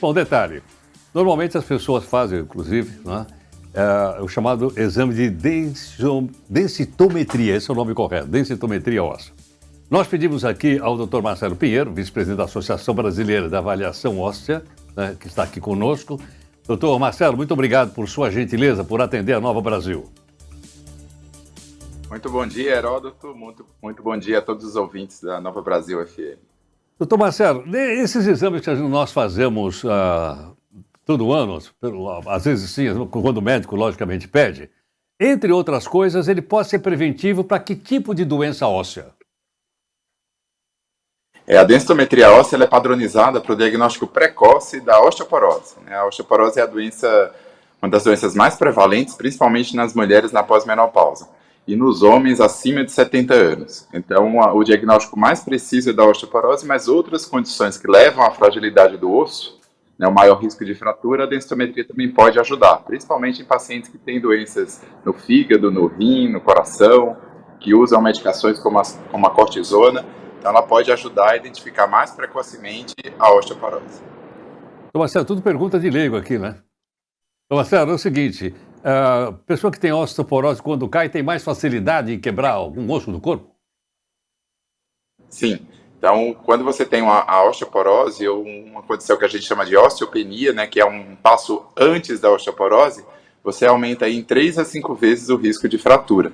Bom, detalhe, normalmente as pessoas fazem, inclusive, né, o chamado exame de densitometria, esse é o nome correto, densitometria óssea. Nós pedimos aqui ao Dr. Marcelo Pinheiro, vice-presidente da Associação Brasileira da Avaliação Óssea, né, que está aqui conosco. Doutor Marcelo, muito obrigado por sua gentileza, por atender a Nova Brasil. Muito bom dia, Heródoto. Muito bom dia a todos os ouvintes da Nova Brasil FM. Doutor Marcelo, esses exames que nós fazemos todo ano, às vezes sim, quando o médico logicamente pede, entre outras coisas, ele pode ser preventivo para que tipo de doença óssea? A densitometria óssea é padronizada para o diagnóstico precoce da osteoporose. A osteoporose é uma das doenças mais prevalentes, principalmente nas mulheres na pós-menopausa e nos homens acima de 70 anos. Então, o diagnóstico mais preciso é da osteoporose, mas outras condições que levam à fragilidade do osso, o maior risco de fratura, a densitometria também pode ajudar, principalmente em pacientes que têm doenças no fígado, no rim, no coração, que usam medicações como a cortisona. Então, ela pode ajudar a identificar mais precocemente a osteoporose. Então, Marcelo, tudo pergunta de leigo aqui, né? Então, Marcelo, é o seguinte, a pessoa que tem osteoporose, quando cai, tem mais facilidade em quebrar algum osso do corpo? Sim. Então, quando você tem a osteoporose, ou uma condição que a gente chama de osteopenia, que é um passo antes da osteoporose, você aumenta aí em 3 a 5 vezes o risco de fratura.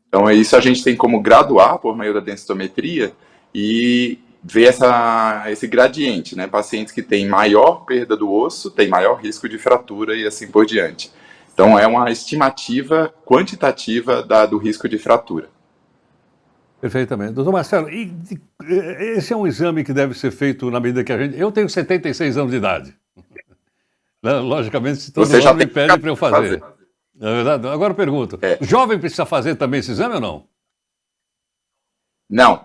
Então, isso a gente tem como graduar por meio da densitometria e ver esse gradiente, Pacientes que têm maior perda do osso, têm maior risco de fratura e assim por diante. Então, é uma estimativa quantitativa do risco de fratura. Perfeitamente. Doutor Marcelo, esse é um exame que deve ser feito na medida que a gente... Eu tenho 76 anos de idade. Logicamente, se todo mundo me pede para eu fazer. Na verdade, agora eu pergunto, jovem precisa fazer também esse exame ou não? Não.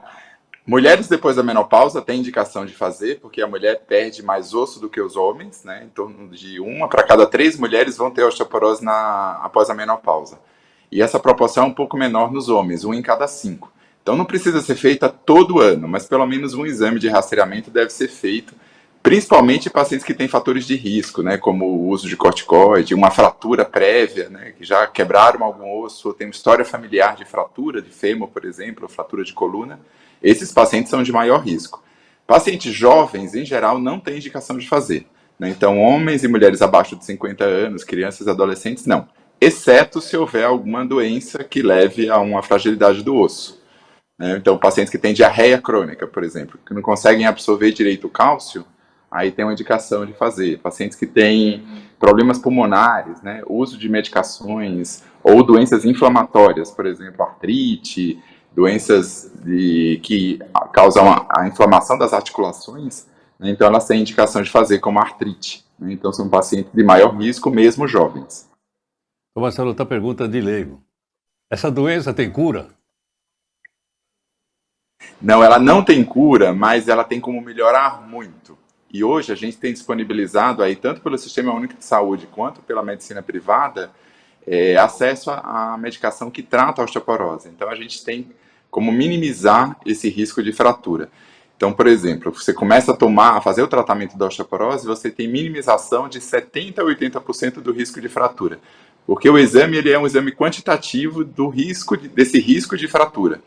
Mulheres depois da menopausa têm indicação de fazer, porque a mulher perde mais osso do que os homens, Em torno de 1 para cada 3 mulheres vão ter osteoporose após a menopausa. E essa proporção é um pouco menor nos homens, 1 em cada 5. Então não precisa ser feita todo ano, mas pelo menos um exame de rastreamento deve ser feito, principalmente em pacientes que têm fatores de risco, como o uso de corticoide, uma fratura prévia, que já quebraram algum osso, ou tem uma história familiar de fratura de fêmur, por exemplo, ou fratura de coluna. Esses pacientes são de maior risco. Pacientes jovens, em geral, não têm indicação de fazer. Então, homens e mulheres abaixo de 50 anos, crianças e adolescentes, não. Exceto se houver alguma doença que leve a uma fragilidade do osso. Então, pacientes que têm diarreia crônica, por exemplo, que não conseguem absorver direito o cálcio, aí tem uma indicação de fazer. Pacientes que têm problemas pulmonares, uso de medicações, ou doenças inflamatórias, por exemplo, artrite, doenças que causam a inflamação das articulações, então elas têm indicação de fazer como artrite. Então são pacientes de maior risco, mesmo jovens. Marcelo, outra pergunta de leigo. Essa doença tem cura? Não, ela não tem cura, mas ela tem como melhorar muito. E hoje a gente tem disponibilizado aí, tanto pelo Sistema Único de Saúde quanto pela medicina privada, acesso à medicação que trata a osteoporose. Então a gente tem como minimizar esse risco de fratura. Então, por exemplo, você começa a fazer o tratamento da osteoporose, você tem minimização de 70% a 80% do risco de fratura. Porque o exame ele é um exame quantitativo desse risco de fratura.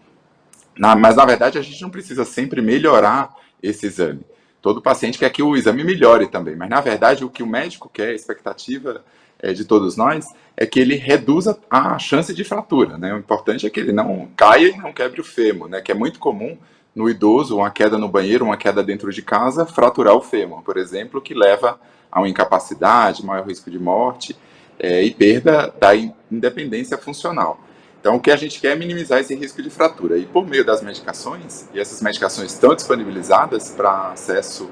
Mas, na verdade, a gente não precisa sempre melhorar esse exame. Todo paciente quer que o exame melhore também, mas, na verdade, o que o médico quer, a expectativa de todos nós, é que ele reduza a chance de fratura. O importante é que ele não caia e não quebre o fêmur, que é muito comum no idoso, uma queda no banheiro, uma queda dentro de casa, fraturar o fêmur, por exemplo, que leva a uma incapacidade, maior risco de morte e perda da independência funcional. Então, o que a gente quer é minimizar esse risco de fratura. E por meio das medicações, e essas medicações estão disponibilizadas para acesso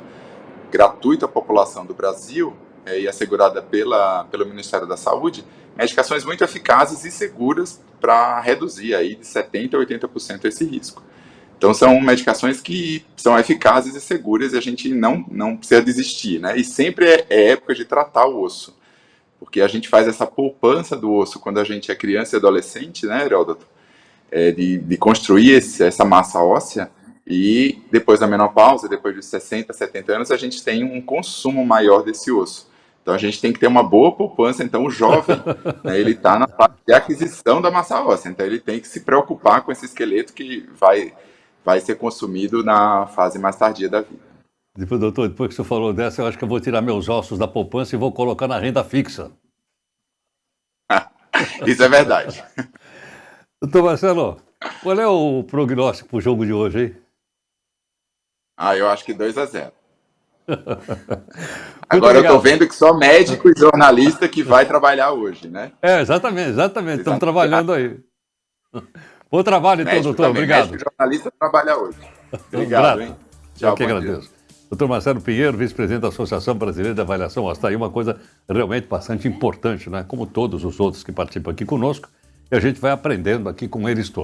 gratuito à população do Brasil e assegurada pelo Ministério da Saúde, medicações muito eficazes e seguras para reduzir aí de 70% a 80% esse risco. Então, são medicações que são eficazes e seguras e a gente não precisa desistir, E sempre é época de tratar o osso. Porque a gente faz essa poupança do osso quando a gente é criança e adolescente, Heródoto? De construir essa massa óssea, E depois da menopausa, depois dos 60, 70 anos, a gente tem um consumo maior desse osso. Então a gente tem que ter uma boa poupança. Então o jovem, né, ele está na fase de aquisição da massa óssea. Então ele tem que se preocupar com esse esqueleto que vai ser consumido na fase mais tardia da vida. Doutor, depois que você falou dessa, eu acho que eu vou tirar meus ossos da poupança e vou colocar na renda fixa. Isso é verdade. Doutor Marcelo, qual é o prognóstico para o jogo de hoje, hein? Eu acho que 2-0. Agora eu tô vendo que só médico e jornalista que vai trabalhar hoje, né? Exatamente. Estamos trabalhando aí. Bom trabalho, então, Médico doutor. Também. Obrigado. Médico e jornalista trabalha hoje. Obrigado, hein? Tchau, eu que agradeço. Doutor Marcelo Pinheiro, vice-presidente da Associação Brasileira de Avaliação Óssea. Está aí uma coisa realmente bastante importante, né? Como todos os outros que participam aqui conosco, e a gente vai aprendendo aqui com eles todos.